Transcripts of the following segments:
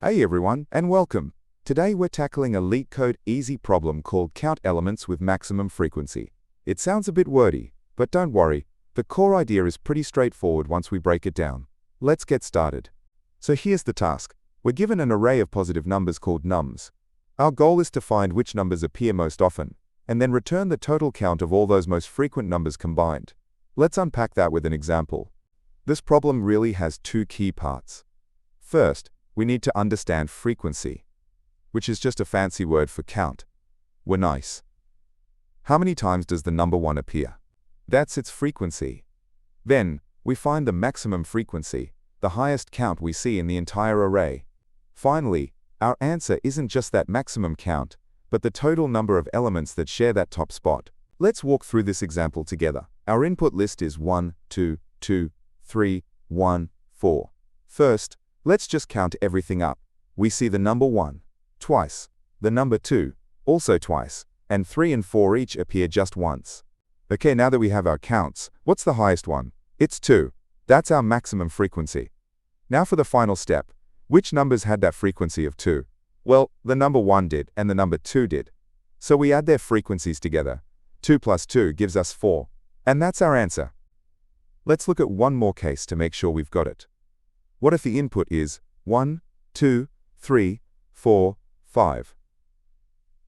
Hey everyone, and welcome. Today we're tackling a Leetcode easy problem called count elements with maximum frequency. It sounds a bit wordy, but don't worry, the core idea is pretty straightforward once we break it down. Let's get started. So here's the task. We're given an array of positive numbers called nums. Our goal is to find which numbers appear most often, and then return the total count of all those most frequent numbers combined. Let's unpack that with an example. This problem really has two key parts. First, we need to understand frequency, which is just a fancy word for count. We're nice. How many times does the number 1 appear? That's its frequency. Then, we find the maximum frequency, the highest count we see in the entire array. Finally, our answer isn't just that maximum count, but the total number of elements that share that top spot. Let's walk through this example together. Our input list is 1, 2, 2, 3, 1, 4. First, let's just count everything up. We see the number 1 twice, the number 2 also twice, and 3 and 4 each appear just once. Okay, now that we have our counts, what's the highest one? It's 2. That's our maximum frequency. Now for the final step. Which numbers had that frequency of 2? Well, the number 1 did, and the number 2 did. So we add their frequencies together. 2 plus 2 gives us 4. And that's our answer. Let's look at one more case to make sure we've got it. What if the input is 1, 2, 3, 4, 5?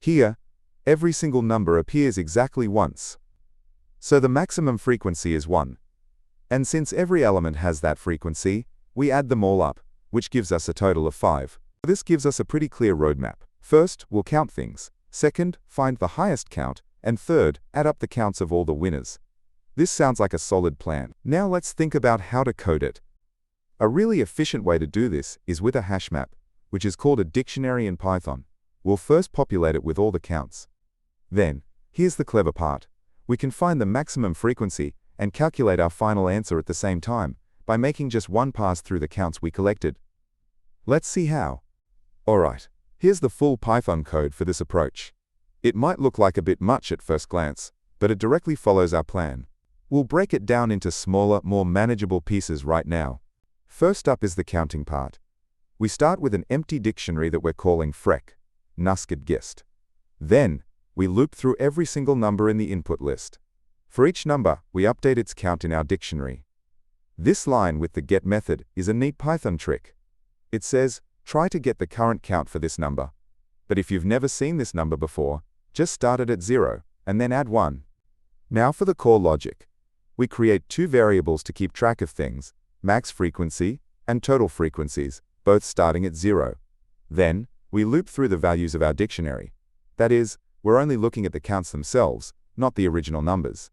Here, every single number appears exactly once. So the maximum frequency is 1. And since every element has that frequency, we add them all up, which gives us a total of 5. This gives us a pretty clear roadmap. First, we'll count things. Second, find the highest count. And third, add up the counts of all the winners. This sounds like a solid plan. Now let's think about how to code it. A really efficient way to do this is with a hash map, which is called a dictionary in Python. We'll first populate it with all the counts. Then, here's the clever part. We can find the maximum frequency and calculate our final answer at the same time by making just one pass through the counts we collected. Let's see how. Alright, here's the full Python code for this approach. It might look like a bit much at first glance, but it directly follows our plan. We'll break it down into smaller, more manageable pieces right now. First up is the counting part. We start with an empty dictionary that we're calling frec, gist. Then, we loop through every single number in the input list. For each number, we update its count in our dictionary. This line with the get method is a neat Python trick. It says, try to get the current count for this number. But if you've never seen this number before, just start it at 0, and then add 1. Now for the core logic. We create two variables to keep track of things, max frequency and total frequencies, both starting at 0. Then, we loop through the values of our dictionary. That is, we're only looking at the counts themselves, not the original numbers.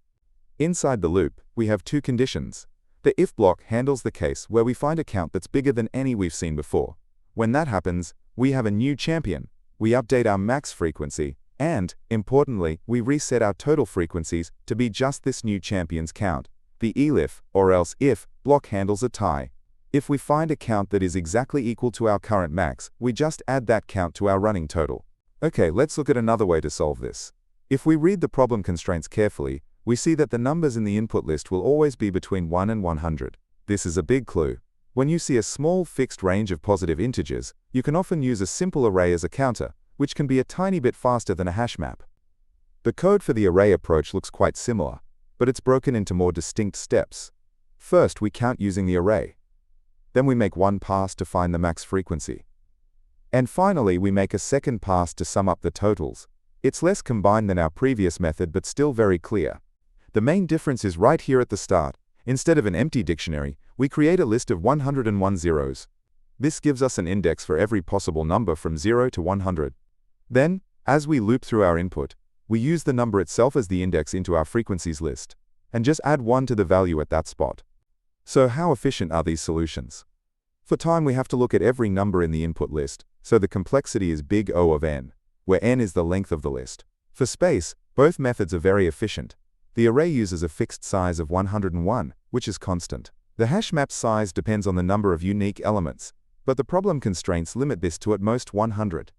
Inside the loop, we have two conditions. The if block handles the case where we find a count that's bigger than any we've seen before. When that happens, we have a new champion. We update our max frequency, and, importantly, we reset our total frequencies to be just this new champion's count. The elif, or else if, block handles a tie. If we find a count that is exactly equal to our current max, we just add that count to our running total. Okay, let's look at another way to solve this. If we read the problem constraints carefully, we see that the numbers in the input list will always be between 1 and 100. This is a big clue. When you see a small fixed range of positive integers, you can often use a simple array as a counter, which can be a tiny bit faster than a hash map. The code for the array approach looks quite similar, but it's broken into more distinct steps. First, we count using the array. Then we make one pass to find the max frequency. And finally, we make a second pass to sum up the totals. It's less combined than our previous method, but still very clear. The main difference is right here at the start. Instead of an empty dictionary, we create a list of 101 zeros. This gives us an index for every possible number from 0 to 100. Then, as we loop through our input, we use the number itself as the index into our frequencies list, and just add 1 to the value at that spot. So how efficient are these solutions? For time, we have to look at every number in the input list, so the complexity is big O of n, where n is the length of the list. For space, both methods are very efficient. The array uses a fixed size of 101, which is constant. The hash map size depends on the number of unique elements, but the problem constraints limit this to at most 100.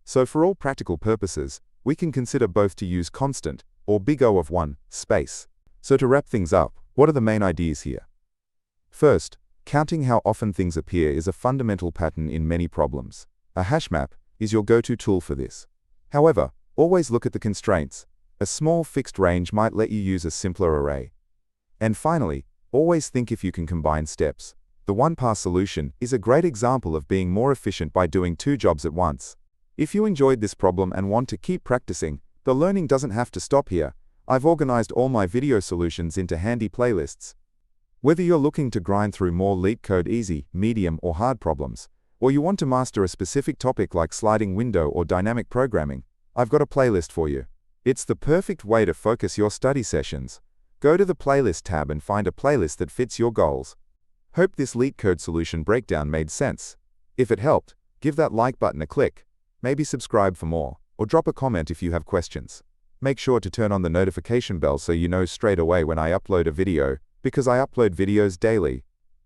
So for all practical purposes, we can consider both to use constant, or big O of 1, space. So to wrap things up, what are the main ideas here? First, Counting how often things appear is a fundamental pattern in many problems. A hash map is your go-to tool for this. However, always look at the constraints. A small fixed range might let you use a simpler array. And finally, always think if you can combine steps. The one-pass solution is a great example of being more efficient by doing two jobs at once. If you enjoyed this problem and want to keep practicing, the learning doesn't have to stop here. I've organized all my video solutions into handy playlists. Whether you're looking to grind through more Leetcode easy, medium, or hard problems, or you want to master a specific topic like sliding window or dynamic programming, I've got a playlist for you. It's the perfect way to focus your study sessions. Go to the Playlist tab and find a playlist that fits your goals. Hope this Leetcode solution breakdown made sense. If it helped, give that like button a click, maybe subscribe for more, or drop a comment if you have questions. Make sure to turn on the notification bell so you know straight away when I upload a video, because I upload videos daily.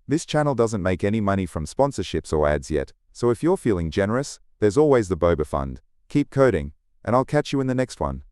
This channel doesn't make any money from sponsorships or ads yet, so if you're feeling generous, there's always the Boba Fund. Keep coding, and I'll catch you in the next one.